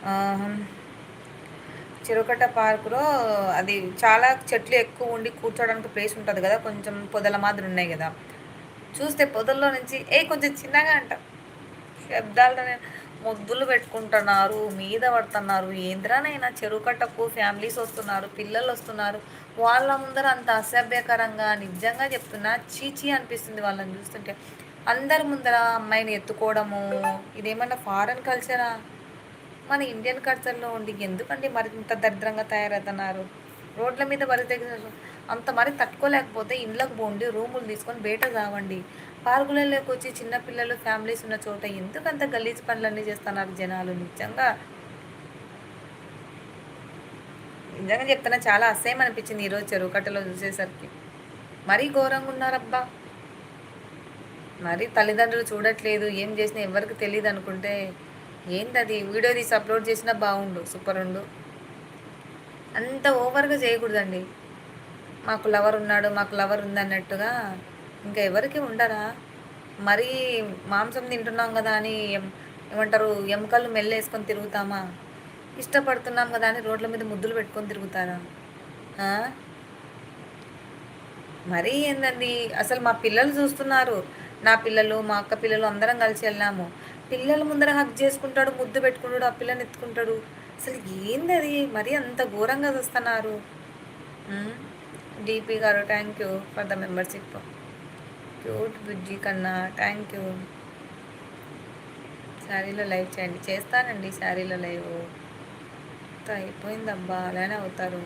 ఆహ్, చిరుకట్ట పార్కులో అది చాలా చెట్లు ఎక్కువ ఉండి కూర్చోడానికి ప్లేస్ ఉంటది గదా! కొంచెం పొదల మాదిరి ఉన్నాయి గదా! చూస్తే పొదల్లో నుంచి కొంచెం చిన్నగా అంట. శబ్దాలనే ముద్దులు పెట్టుకుంటున్నారు. మీద పడుతున్నారు. ఏందిరా నాయనా చెరువు కట్టకు ఫ్యామిలీస్ వస్తున్నారు. పిల్లలొస్తున్నారు. వాళ్ళ ముందర అంత అసభ్యకరంగా నిజంగా చెప్తున్నా ఛీ! ఛీ! అనిపిస్తుంది వాళ్ళని చూస్తుంటే. అందరి ముందర అమ్మాయిని ఎత్తుకోవడము. ఇదేమన్నా ఫారెన్ కల్చరా? మన ఇండియన్ కల్చర్‌లో ఉండి ఎందుకండి మరి ఇంత దరిద్రంగా తయారవుతున్నారు? రోడ్ల మీద అంత మరి తట్టుకోలేకపోతే ఇండ్లకు పోండి. రూములు తీసుకొని బయట సావండి. పార్కులలోకొచ్చి చిన్న పిల్లలు, ఫ్యామిలీస్ ఉన్న చోట ఎందుకంత గలీజ్ పనులన్నీ చేస్తున్నారు జనాలు నిజంగా. నిజంగా చెప్తున్నా చాలా అసహ్యం అనిపించింది ఈరోజు చెరువు కట్టలో చూసేసరికి. మరీ ఘోరంగున్నారబ్బా! మరి తల్లిదండ్రులు చూడట్లేదు. ఏం చేసినా ఎవ్వరికీ తెలీదనుకుంటే ఏందది వీడియో తీసి అప్‌లోడ్ చేసినా బావుండు. సూపరుండు. అంత ఓవర్‌గా చేయకూడదండి. మాకు లవర్ ఉన్నాడు, మాకు లవర్ ఉందన్నట్టుగా ఇంకా ఎవరికీ ఉండరా? మరీ మాంసం తింటున్నాం గదా! అని ఏమంటారు ఎముకలు మెల్లేసుకొని తిరుగుతామా? ఇష్టపడుతున్నాం గదా! అని రోడ్ల మీద ముద్దులు పెట్టుకొని తిరుగుతారా? ఆ! మరీ ఏందండి అసలు మా పిల్లలు చూస్తున్నారు. నా పిల్లలు, మా అక్క పిల్లలు అందరం కలిసి ఎళ్ళాము. పిల్లల ముందర హగ్ చేసుకుంటాడు, ముద్దు పెట్టుకుంటాడు, ఆ పిల్లని ఎత్తుకుంటాడు. అసలు ఏందది? మరీ అంత ఘోరంగా చూస్తున్నారు. హ్మ్. డీపీ గారు thank you for the membership. Cute బుజ్జి కన్నా థ్యాంక్ యూ. శారీలో లైవ్ చేయండి. చేస్తానండి శారీలో లైవు. అయిపోయిందబ్బా! అలానే అవుతారు.